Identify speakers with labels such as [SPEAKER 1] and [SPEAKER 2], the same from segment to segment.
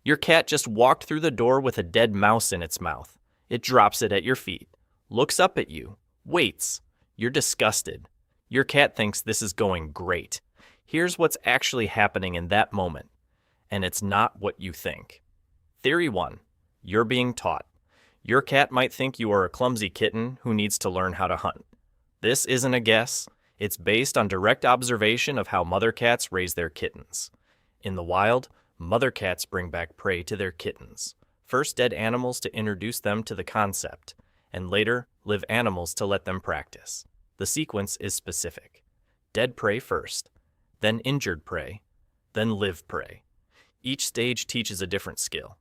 [SPEAKER 1] Your cat just walked through the door with a dead mouse in its mouth. It drops it at your feet, looks up at you, waits. You're disgusted. Your cat thinks this is going great. Here's what's actually happening in that moment, and it's not what you think. Theory 1. You're being taught. Your cat might think you are a clumsy kitten who needs to learn how to hunt. This isn't a guess. It's based on direct observation of how mother cats raise their kittens. In the wild, mother cats bring back prey to their kittens. First dead animals to introduce them to the concept, and later live animals to let them practice. The sequence is specific. Dead prey first, then injured prey, then live prey. Each stage teaches a different skill.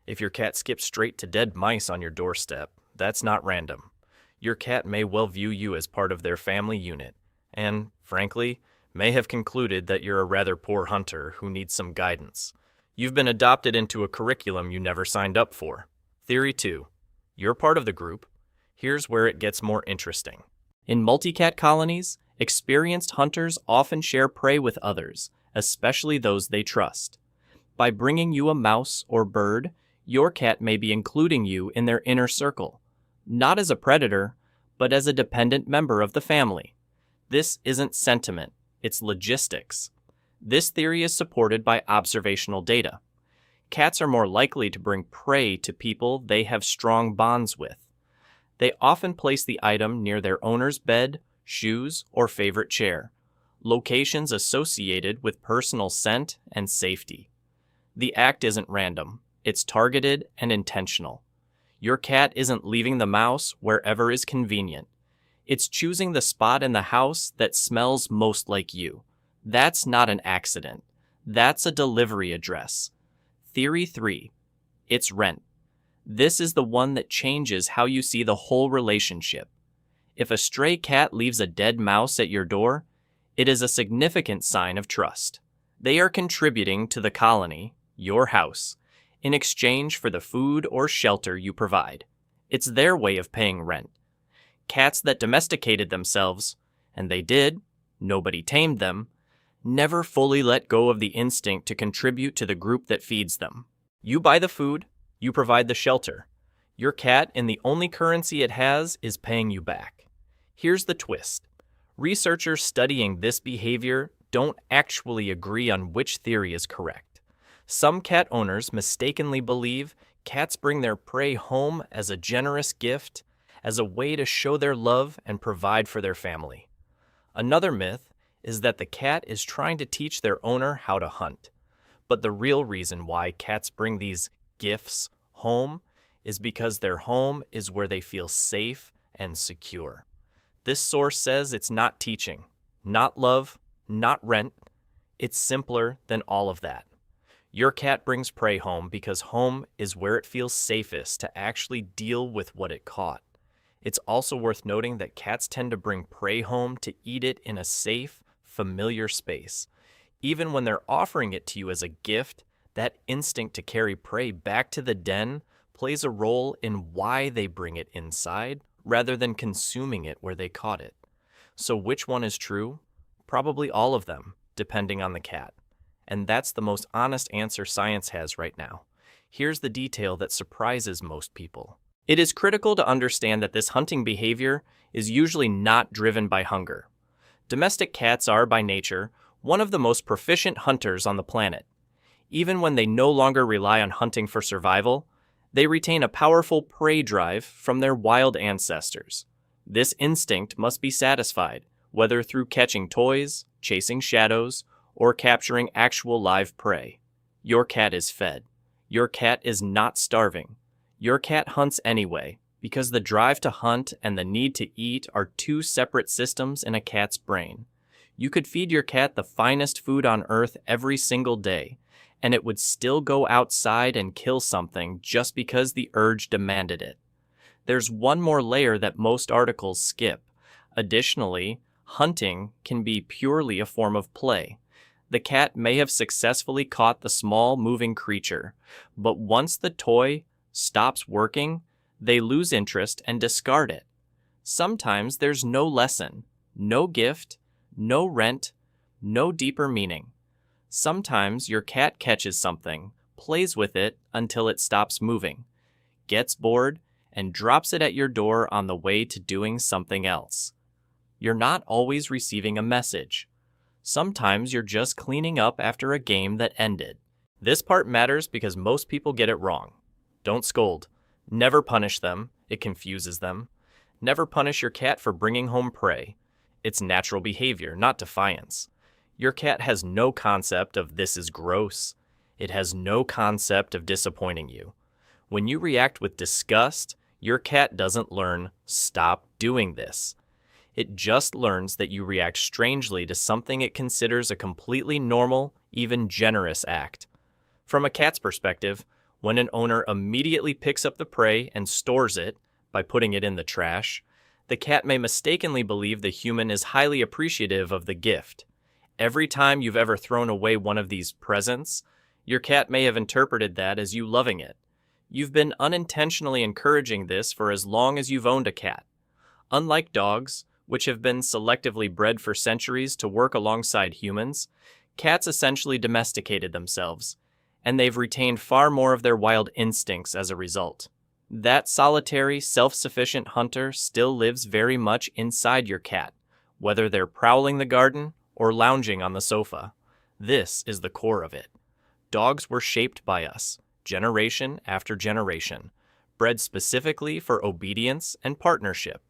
[SPEAKER 1] If your cat skips straight to dead mice on your doorstep, that's not random. Your cat may well view you as part of their family unit, and, frankly, may have concluded that you're a rather poor hunter who needs some guidance. You've been adopted into a curriculum you never signed up for. Theory 2. You're part of the group. Here's where it gets more interesting. In multi-cat colonies, experienced hunters often share prey with others, especially those they trust. By bringing you a mouse or bird, your cat may be including you in their inner circle, not as a predator, but as a dependent member of the family. This isn't sentiment, it's logistics. This theory is supported by observational data. Cats are more likely to bring prey to people they have strong bonds with. They often place the item near their owner's bed, shoes, or favorite chair, locations associated with personal scent and safety. The act isn't random. It's targeted and intentional. Your cat isn't leaving the mouse wherever is convenient. It's choosing the spot in the house that smells most like you. That's not an accident. That's a delivery address. Theory 3. It's rent. This is the one that changes how you see the whole relationship. If a stray cat leaves a dead mouse at your door, it is a significant sign of trust. They are contributing to the colony, your house, in exchange for the food or shelter you provide. It's their way of paying rent. Cats that domesticated themselves, and they did, nobody tamed them, never fully let go of the instinct to contribute to the group that feeds them. You buy the food, you provide the shelter. Your cat, in the only currency it has, is paying you back. Here's the twist. Researchers studying this behavior don't actually agree on which theory is correct. Some cat owners mistakenly believe cats bring their prey home as a generous gift, as a way to show their love and provide for their family. Another myth is that the cat is trying to teach their owner how to hunt. But the real reason why cats bring these gifts home is because their home is where they feel safe and secure. This source says it's not teaching, not love, not rent. It's simpler than all of that. Your cat brings prey home because home is where it feels safest to actually deal with what it caught. It's also worth noting that cats tend to bring prey home to eat it in a safe, familiar space. Even when they're offering it to you as a gift, that instinct to carry prey back to the den plays a role in why they bring it inside rather than consuming it where they caught it. So which one is true? Probably all of them, depending on the cat. And that's the most honest answer science has right now. Here's the detail that surprises most people. It is critical to understand that this hunting behavior is usually not driven by hunger. Domestic cats are, by nature, one of the most proficient hunters on the planet. Even when they no longer rely on hunting for survival, they retain a powerful prey drive from their wild ancestors. This instinct must be satisfied, whether through catching toys, chasing shadows, or capturing actual live prey. Your cat is fed. Your cat is not starving. Your cat hunts anyway, because the drive to hunt and the need to eat are two separate systems in a cat's brain. You could feed your cat the finest food on earth every single day, and it would still go outside and kill something just because the urge demanded it. There's one more layer that most articles skip. Additionally, hunting can be purely a form of play. The cat may have successfully caught the small moving creature, but once the toy stops working, they lose interest and discard it. Sometimes there's no lesson, no gift, no rent, no deeper meaning. Sometimes your cat catches something, plays with it until it stops moving, gets bored, and drops it at your door on the way to doing something else. You're not always receiving a message. Sometimes you're just cleaning up after a game that ended. This part matters because most people get it wrong. Don't scold. Never punish them. It confuses them. Never punish your cat for bringing home prey. It's natural behavior, not defiance. Your cat has no concept of this is gross. It has no concept of disappointing you. When you react with disgust, your cat doesn't learn, stop doing this. It just learns that you react strangely to something it considers a completely normal, even generous act. From a cat's perspective, when an owner immediately picks up the prey and stores it by putting it in the trash, the cat may mistakenly believe the human is highly appreciative of the gift. Every time you've ever thrown away one of these presents, your cat may have interpreted that as you loving it. You've been unintentionally encouraging this for as long as you've owned a cat. Unlike dogs, which have been selectively bred for centuries to work alongside humans, cats essentially domesticated themselves, and they've retained far more of their wild instincts as a result. That solitary, self-sufficient hunter still lives very much inside your cat, whether they're prowling the garden or lounging on the sofa. This is the core of it. Dogs were shaped by us, generation after generation, bred specifically for obedience and partnership.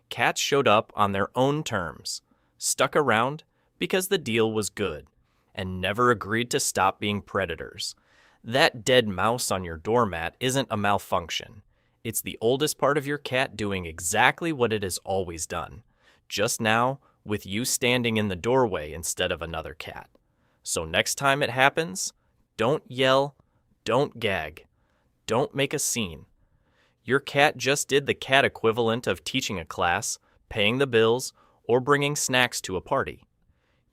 [SPEAKER 1] Cats showed up on their own terms, stuck around because the deal was good, and never agreed to stop being predators. That dead mouse on your doormat isn't a malfunction. It's the oldest part of your cat doing exactly what it has always done, just now with you standing in the doorway instead of another cat. So next time it happens, don't yell, don't gag, don't make a scene. Your cat just did the cat equivalent of teaching a class, paying the bills, or bringing snacks to a party.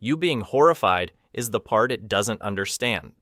[SPEAKER 1] You being horrified is the part it doesn't understand.